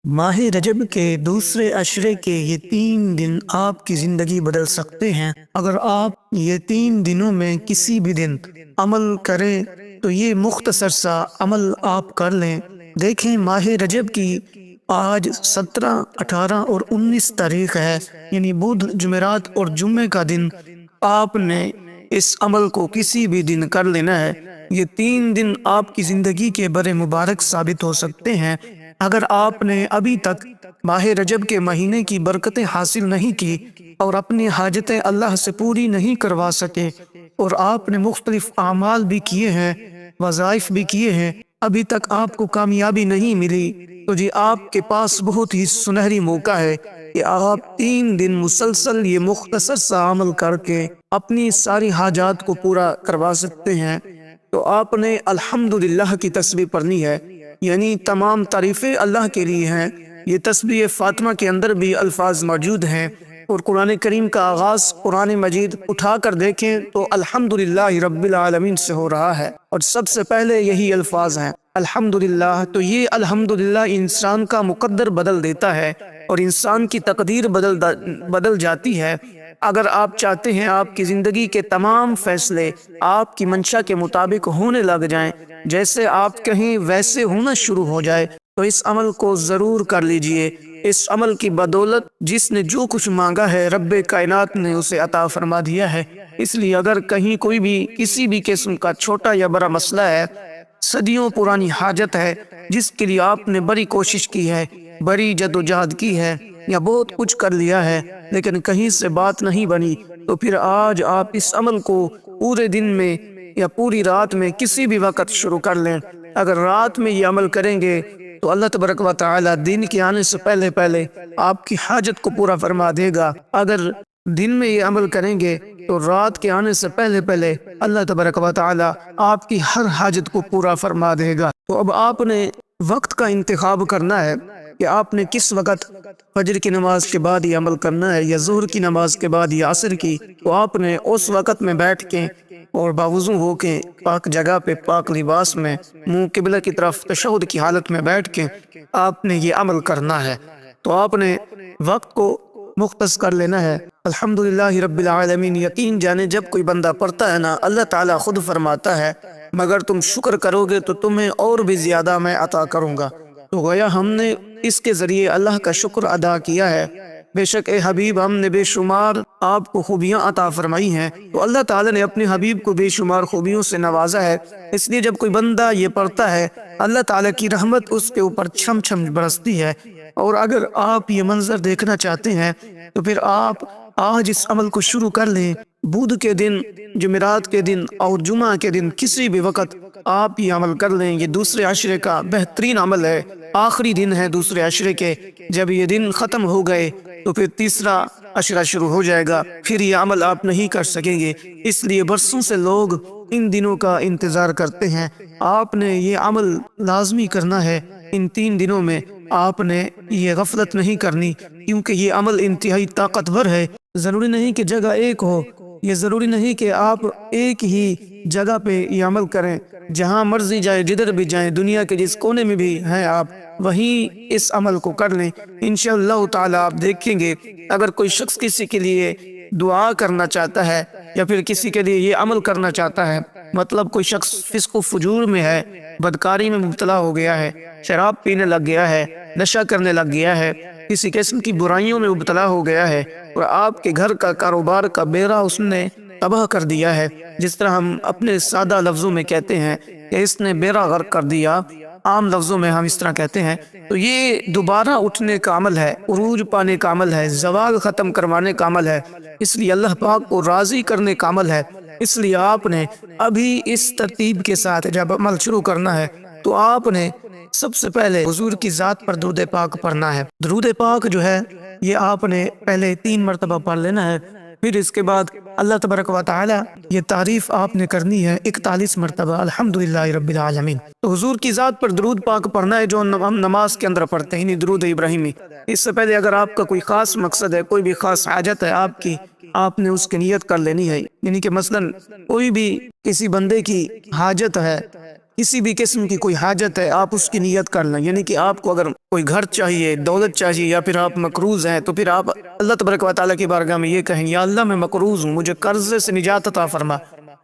ماہ رجب کے دوسرے عشرے کے یہ 3 دن آپ کی زندگی بدل سکتے ہیں۔ اگر آپ یہ 3 دنوں میں کسی بھی دن عمل کریں تو یہ مختصر سا عمل آپ کر لیں۔ دیکھیں، ماہ رجب کی آج 17، 18 اور 19 تاریخ ہے، یعنی بدھ، جمعرات اور جمعے کا دن۔ آپ نے اس عمل کو کسی بھی دن کر لینا ہے۔ یہ 3 دن آپ کی زندگی کے بڑے مبارک ثابت ہو سکتے ہیں۔ اگر آپ نے ابھی تک ماہ رجب کے مہینے کی برکتیں حاصل نہیں کی اور اپنی حاجتیں اللہ سے پوری نہیں کروا سکے، اور آپ نے مختلف اعمال بھی کیے ہیں، وظائف بھی کیے ہیں، ابھی تک آپ کو کامیابی نہیں ملی، تو جی آپ کے پاس بہت ہی سنہری موقع ہے کہ آپ 3 دن مسلسل یہ مختصر سا عمل کر کے اپنی ساری حاجات کو پورا کروا سکتے ہیں۔ تو آپ نے الحمدللہ کی تسبیح پڑھنی ہے، یعنی تمام تعریفیں اللہ کے لیے ہیں۔ یہ تسبیح فاطمہ کے اندر بھی الفاظ موجود ہیں، اور قرآن کریم کا آغاز قرآن مجید اٹھا کر دیکھیں تو الحمدللہ رب العالمین سے ہو رہا ہے، اور سب سے پہلے یہی الفاظ ہیں الحمدللہ۔ تو یہ الحمدللہ انسان کا مقدر بدل دیتا ہے اور انسان کی تقدیر بدل جاتی ہے۔ اگر آپ چاہتے ہیں آپ کی زندگی کے تمام فیصلے آپ کی منشا کے مطابق ہونے لگ جائیں، جیسے آپ کہیں ویسے ہونا شروع ہو جائے، تو اس عمل کو ضرور کر لیجئے۔ اس عمل کی بدولت جس نے جو کچھ مانگا ہے، رب کائنات نے اسے عطا فرما دیا ہے۔ اس لیے اگر کہیں کوئی بھی کسی بھی قسم کا چھوٹا یا بڑا مسئلہ ہے، صدیوں پرانی حاجت ہے جس کے لیے آپ نے بڑی کوشش کی ہے، بڑی جدوجہد کی ہے، یا بہت کچھ کر لیا ہے لیکن کہیں سے بات نہیں بنی، تو پھر آج آپ اس عمل کو پورے دن میں یا پوری رات میں کسی بھی وقت شروع کر لیں۔ اگر رات میں یہ عمل کریں گے تو اللہ تبارک و تعالی دن کے آنے سے پہلے پہلے آپ کی حاجت کو پورا فرما دے گا۔ اگر دن میں یہ عمل کریں گے تو رات کے آنے سے پہلے پہلے اللہ تبارک و تعالی آپ کی ہر حاجت کو پورا فرما دے گا۔ تو اب آپ نے وقت کا انتخاب کرنا ہے کہ آپ نے کس وقت فجر کی نماز کے بعد یہ عمل کرنا ہے، یا ظہر کی نماز کے بعد یا عصر کی۔ تو آپ نے اس وقت میں بیٹھ کے اور باوضو ہو کے پاک جگہ پہ پاک لباس میں منہ قبلہ کی طرف تشہد کی حالت میں بیٹھ کے آپ نے یہ عمل کرنا ہے۔ تو آپ نے وقت کو مختص کر لینا ہے۔ الحمدللہ رب العالمین، یقین جانے جب کوئی بندہ پڑھتا ہے نا، اللہ تعالیٰ خود فرماتا ہے مگر تم شکر کرو گے تو تمہیں اور بھی زیادہ میں عطا کروں گا۔ تو گویا ہم نے اس کے ذریعے اللہ کا شکر ادا کیا ہے۔ بے شک اے حبیب، ہم نے بے شمار آپ کو خوبیاں عطا فرمائی ہیں، تو اللہ تعالیٰ نے اپنے حبیب کو بے شمار خوبیوں سے نوازا ہے۔ اس لیے جب کوئی بندہ یہ پڑھتا ہے، اللہ تعالیٰ کی رحمت اس کے اوپر چھم چھم برستی ہے۔ اور اگر آپ یہ منظر دیکھنا چاہتے ہیں تو پھر آپ آج اس عمل کو شروع کر لیں۔ بدھ کے دن، جمعرات کے دن اور جمعہ کے دن کسی بھی وقت آپ یہ عمل کر لیں۔ یہ دوسرے عشرے کا بہترین عمل ہے، آخری دن ہے دوسرے عشرے کے۔ جب یہ دن ختم ہو گئے تو پھر تیسرا عشرہ شروع ہو جائے گا، پھر یہ عمل آپ نہیں کر سکیں گے۔ اس لیے برسوں سے لوگ ان دنوں کا انتظار کرتے ہیں۔ آپ نے یہ عمل لازمی کرنا ہے۔ ان 3 دنوں میں آپ نے یہ غفلت نہیں کرنی، کیونکہ یہ عمل انتہائی طاقتور ہے۔ ضروری نہیں کہ جگہ ایک ہو، یہ ضروری نہیں کہ آپ ایک ہی جگہ پہ یہ عمل کریں۔ جہاں مرضی جائیں، جدھر بھی جائیں، دنیا کے جس کونے میں بھی ہیں آپ، وہیں اس عمل کو کر لیں۔ انشاءاللہ تعالی آپ دیکھیں گے، اگر کوئی شخص کسی کے لیے دعا کرنا چاہتا ہے یا پھر کسی کے لیے یہ عمل کرنا چاہتا ہے، مطلب کوئی شخص فسق و فجور میں ہے، بدکاری میں مبتلا ہو گیا ہے، شراب پینے لگ گیا ہے، نشہ کرنے لگ گیا ہے، کسی قسم کی برائیوں میں مبتلا ہو گیا ہے، اور آپ کے گھر کا کاروبار کا بیڑا اس نے تباہ کر دیا ہے، جس طرح ہم اپنے سادہ لفظوں میں کہتے ہیں کہ اس نے بیڑا غرق کر دیا، عام لفظوں میں ہم اس طرح کہتے ہیں، تو یہ دوبارہ اٹھنے کا عمل ہے، عروج پانے کا عمل ہے، زوال ختم کروانے کا عمل ہے، اس لیے اللہ پاک کو راضی کرنے کا عمل ہے۔ اس لیے آپ نے ابھی اس ترتیب کے ساتھ جب عمل شروع کرنا ہے تو آپ نے سب سے پہلے حضور کی ذات پر درود پاک پڑھنا ہے۔ درود پاک جو ہے یہ آپ نے پہلے 3 مرتبہ پڑھ لینا ہے، پھر اس کے بعد اللہ تبارک و تعالی یہ تعریف آپ نے کرنی ہے 41 مرتبہ، الحمدللہ رب العالمین۔ تو حضور کی ذات پر درود پاک پڑھنا ہے جو ہم نماز کے اندر پڑھتے ہیں، یعنی درود ابراہیمی۔ اس سے پہلے اگر آپ کا کوئی خاص مقصد ہے، کوئی بھی خاص حاجت ہے آپ کی، آپ نے اس کی نیت کر لینی ہے۔ یعنی کہ مثلا کوئی بھی کسی بندے کی حاجت ہے کسی بھی قسم کی کوئی حاجت ہے آپ اس کی نیت کر لیں، یعنی کہ آپ کو اگر کوئی گھر چاہیے، دولت چاہیے، یا پھر آپ مقروض ہیں، تو پھر آپ اللہ تبارک و تعالیٰ کی بارگاہ میں یہ کہیں یا اللہ میں مقروض ہوں، مجھے قرضے سے نجات عطا فرما۔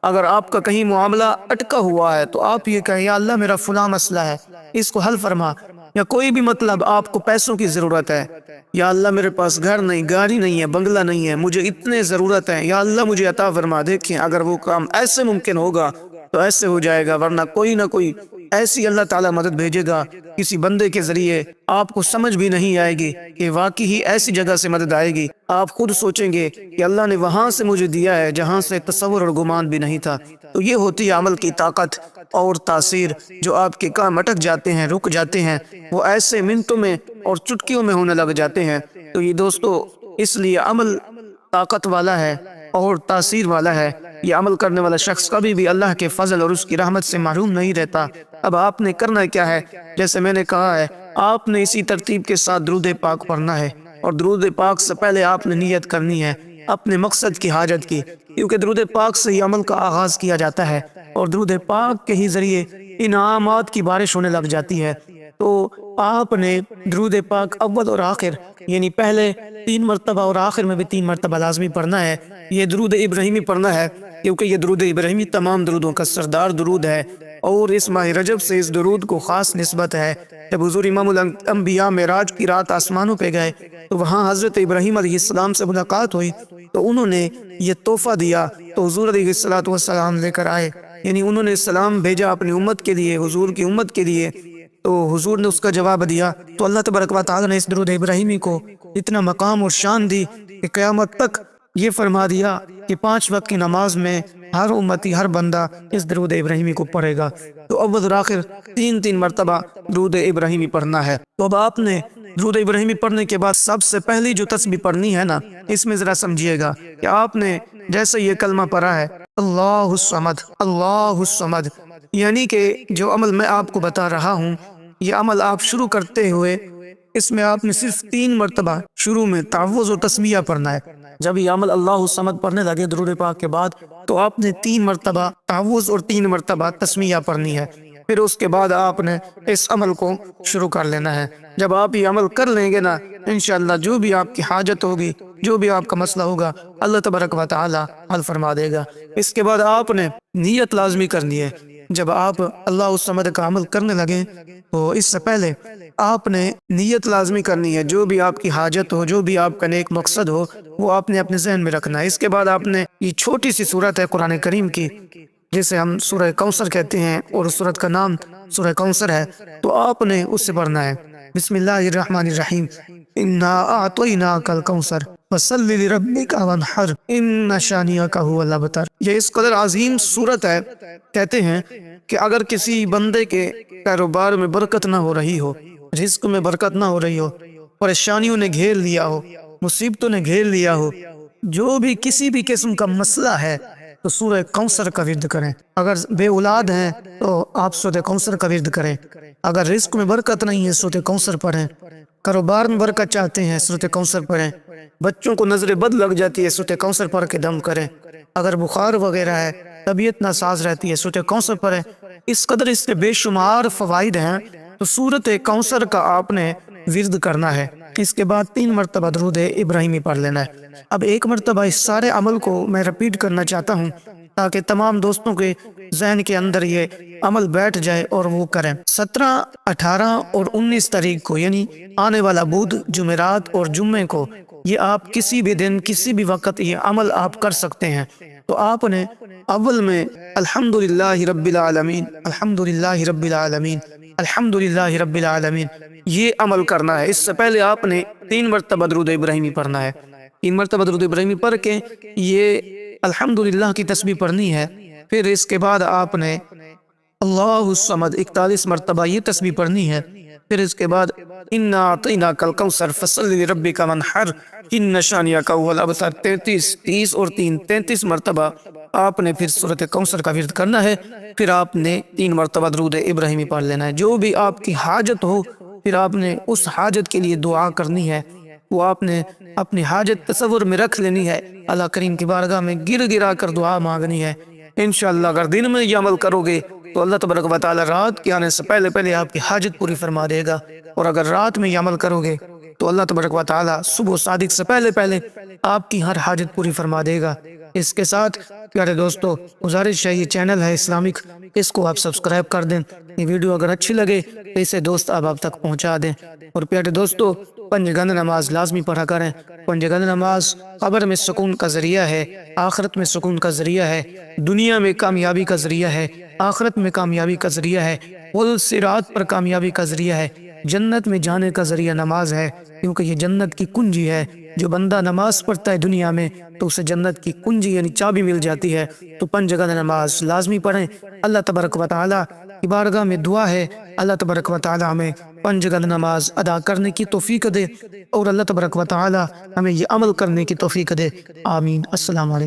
اگر آپ کا کہیں معاملہ اٹکا ہوا ہے تو آپ یہ کہیں یا اللہ میرا فلاں مسئلہ ہے، اس کو حل فرما۔ یا کوئی بھی مطلب آپ کو پیسوں کی ضرورت ہے، یا اللہ میرے پاس گھر نہیں، گاڑی نہیں ہے، بنگلہ نہیں ہے، مجھے اتنے ضرورت ہے، یا اللہ مجھے عطا فرما۔ دیکھیں اگر وہ کام ایسے ممکن ہوگا تو ایسے ہو جائے گا، ورنہ کوئی نہ کوئی ایسی اللہ تعالیٰ مدد بھیجے گا کسی بندے کے ذریعے، آپ کو سمجھ بھی نہیں آئے گی کہ واقعی ہی ایسی جگہ سے مدد آئے گی۔ آپ خود سوچیں گے کہ اللہ نے وہاں سے مجھے دیا ہے جہاں سے تصور اور گمان بھی نہیں تھا۔ تو یہ ہوتی ہے عمل کی طاقت اور تاثیر۔ جو آپ کے کام اٹک جاتے ہیں، رک جاتے ہیں، وہ ایسے منٹوں میں اور چٹکیوں میں ہونے لگ جاتے ہیں۔ تو یہ دوستو، اس لیے عمل طاقت والا ہے اور تاثیر والا ہے۔ یہ عمل کرنے والا شخص کبھی بھی اللہ کے فضل اور اس کی رحمت سے محروم نہیں رہتا۔ اب آپ نے کرنا کیا ہے، جیسے میں نے کہا ہے، آپ نے اسی ترتیب کے ساتھ درود پاک پڑھنا ہے، اور درود پاک سے پہلے آپ نے نیت کرنی ہے اپنے مقصد کی، حاجت کی، کیونکہ درود پاک سے ہی عمل کا آغاز کیا جاتا ہے، اور درود پاک کے ہی ذریعے انعامات کی بارش ہونے لگ جاتی ہے۔ تو آپ نے درود پاک اول اور آخر، یعنی پہلے 3 مرتبہ اور آخر میں بھی 3 مرتبہ لازمی پڑھنا ہے۔ یہ درود ابراہیمی پڑھنا ہے، کیونکہ یہ درود ابراہیمی تمام درودوں کا سردار درود ہے، اور اس ماہ رجب سے اس درود کو خاص نسبت ہے۔ جب حضور امام الانبیاء معراج کی رات آسمانوں پہ گئے تو وہاں حضرت ابراہیم علیہ السلام سے ملاقات ہوئی، تو انہوں نے یہ تحفہ دیا، تو حضور علیہ السلام لے کر آئے، یعنی انہوں نے سلام بھیجا اپنی امت کے لیے، حضور کی امت کے لیے، تو حضور نے اس کا جواب دیا۔ تو اللہ تبارک و تعالیٰ نے اس درود ابراہیمی کو اتنا مقام اور شان دی کہ قیامت تک یہ فرما دیا کہ 5 وقت کی نماز میں ہر امتی، ہر بندہ اس درود ابراہیمی کو پڑھے گا۔ تو اول اور آخر 3 مرتبہ درود ابراہیمی پڑھنا ہے۔ تو اب آپ نے درود ابراہیمی پڑھنے کے بعد سب سے پہلی جو تسبیح پڑھنی ہے نا، اس میں ذرا سمجھیے گا کہ آپ نے جیسے یہ کلمہ پڑھا ہے اللہ الصمد، اللہ الصمد، یعنی کہ جو عمل میں آپ کو بتا رہا ہوں، یہ عمل آپ شروع کرتے ہوئے اس میں آپ نے صرف 3 مرتبہ شروع میں تعوذ و تسمیہ پڑھنا ہے۔ جب یہ عمل اللہ الصمد پڑھنے لگے درود پاک کے بعد، تو آپ نے 3 مرتبہ تعوذ اور 3 مرتبہ تسمیہ پڑھنی ہے۔ پھر اس کے بعد آپ نے اس عمل کو شروع کر لینا ہے۔ جب آپ یہ عمل کر لیں گے نا، انشاءاللہ جو بھی آپ کی حاجت ہوگی، جو بھی آپ کا مسئلہ ہوگا، اللہ تبارک و تعالی حل فرما دے گا۔ اس کے بعد آپ نے نیت لازمی کرنی ہے۔ جب آپ اللہ الصمد کا عمل کرنے لگیں تو اس سے پہلے آپ نے نیت لازمی کرنی ہے۔ جو بھی آپ کی حاجت ہو، جو بھی آپ کا نیک مقصد ہو، وہ آپ نے اپنے ذہن میں رکھنا ہے۔ اس کے بعد آپ نے یہ چھوٹی سی صورت ہے قرآن کریم کی، جسے ہم سورہ کوثر کہتے ہیں، اور اس سورت کا نام سورہ کوثر ہے، تو آپ نے اس سے پڑھنا ہے بسم اللہ الرحمن الرحیم، انا اعطیناک الکوثر فصل لربک وانحر ان شانئک هو الابتر۔ یہ اس قدر عظیم صورت ہے، کہتے ہیں کہ اگر کسی بندے کے کاروبار میں برکت نہ ہو رہی ہو، رزق میں برکت نہ ہو رہی ہو، پریشانیوں نے گھیر لیا ہو، مصیبتوں نے گھیر لیا ہو، جو بھی کسی بھی قسم کا مسئلہ ہے، تو سورہ کوثر کا ورد کریں۔ اگر بے اولاد ہیں تو آپ سورہ کوثر کا ورد کریں۔ اگر رزق میں برکت نہیں ہے، سورہ کوثر پڑھیں۔ کاروبار میں برکت چاہتے ہیں، سورہ کوثر پڑھیں۔ بچوں کو نظر بد لگ جاتی ہے، سورہ کوثر پڑھ کے دم کریں۔ اگر بخار وغیرہ ہے، طبیعت ناساز رہتی ہے، سورہ کوثر پڑھیں۔ اس قدر اس سے بے شمار فوائد ہیں، تو سورۃ کوثر کا آپ نے ورد کرنا ہے۔ اس کے بعد 3 مرتبہ درود ابراہیمی پڑھ لینا ہے۔ اب 1 مرتبہ اس سارے عمل کو میں رپیٹ کرنا چاہتا ہوں تاکہ تمام دوستوں کے ذہن کے اندر یہ عمل بیٹھ جائے اور وہ کریں۔ 17، 18 اور 19 تاریخ کو، یعنی آنے والا بدھ، جمعرات اور جمعے کو، یہ آپ کسی بھی دن، کسی بھی وقت یہ عمل آپ کر سکتے ہیں۔ تو آپ نے اول میں الحمدللہ رب العالمین، الحمدللہ رب العالمین، الحمدللہ رب العالمین، یہ عمل کرنا ہے۔ اس سے پہلے آپ نے 3 مرتبہ درود ابراہیمی پڑھنا ہے۔ 3 مرتبہ درود ابراہیمی پڑھ کے یہ الحمدللہ کی تسبیح پڑھنی ہے۔ پھر اس کے بعد آپ نے اللہ الصمد 41 مرتبہ یہ تسبیح پڑھنی ہے۔ پھر اس کے بعد انا اعطیناک الکوثر فصل لربک وانحر ان شانئک هو الابتر 30 اور 33 مرتبہ آپ نے پھر سورۃ کوثر کا ورد کرنا ہے۔ پھر آپ نے 3 مرتبہ درود ابراہیمی پڑھ لینا ہے۔ جو بھی آپ کی حاجت ہو، پھر آپ نے اس حاجت کے لیے دعا کرنی ہے، وہ آپ نے اپنی حاجت تصور میں رکھ لینی ہے، اللہ کریم کی بارگاہ میں گر گرا کر دعا مانگنی ہے۔ انشاءاللہ اگر دن میں یہ عمل کرو گے تو اللہ تبارک و تعالی رات کے آنے سے پہلے پہلے آپ کی حاجت پوری فرما دے گا، اور اگر رات میں یہ عمل کرو گے تو اللہ تبارک و تعالی صبح صادق سے پہلے پہلے آپ کی ہر حاجت پوری فرما دے گا۔ اس کے ساتھ پیارے دوستو گزارش ہے، یہ چینل ہے اسلامک، اس کو آپ سبسکرائب کر دیں۔ یہ ویڈیو اگر اچھی لگے تو اسے دوست آپ تک پہنچا دیں، اور پیارے دوستو پنج گند نماز لازمی پڑھا کریں۔ پنج گند نماز قبر میں سکون کا ذریعہ ہے، آخرت میں سکون کا ذریعہ ہے، دنیا میں کامیابی کا ذریعہ ہے، آخرت میں کامیابی کا ذریعہ ہے، پل صراط پر کامیابی کا ذریعہ ہے، جنت میں جانے کا ذریعہ نماز ہے، کیونکہ یہ جنت کی کنجی ہے۔ جو بندہ نماز پڑھتا ہے دنیا میں تو اسے جنت کی کنجی یعنی چابی مل جاتی ہے۔ تو پنج گند نماز لازمی پڑھیں۔ اللہ تبارک و تعالی کی بارگاہ میں دعا ہے، اللہ تبارک و تعالی ہمیں پنج گند نماز ادا کرنے کی توفیق دے، اور اللہ تبارک و تعالی ہمیں یہ عمل کرنے کی توفیق دے۔ آمین۔ السلام علیکم۔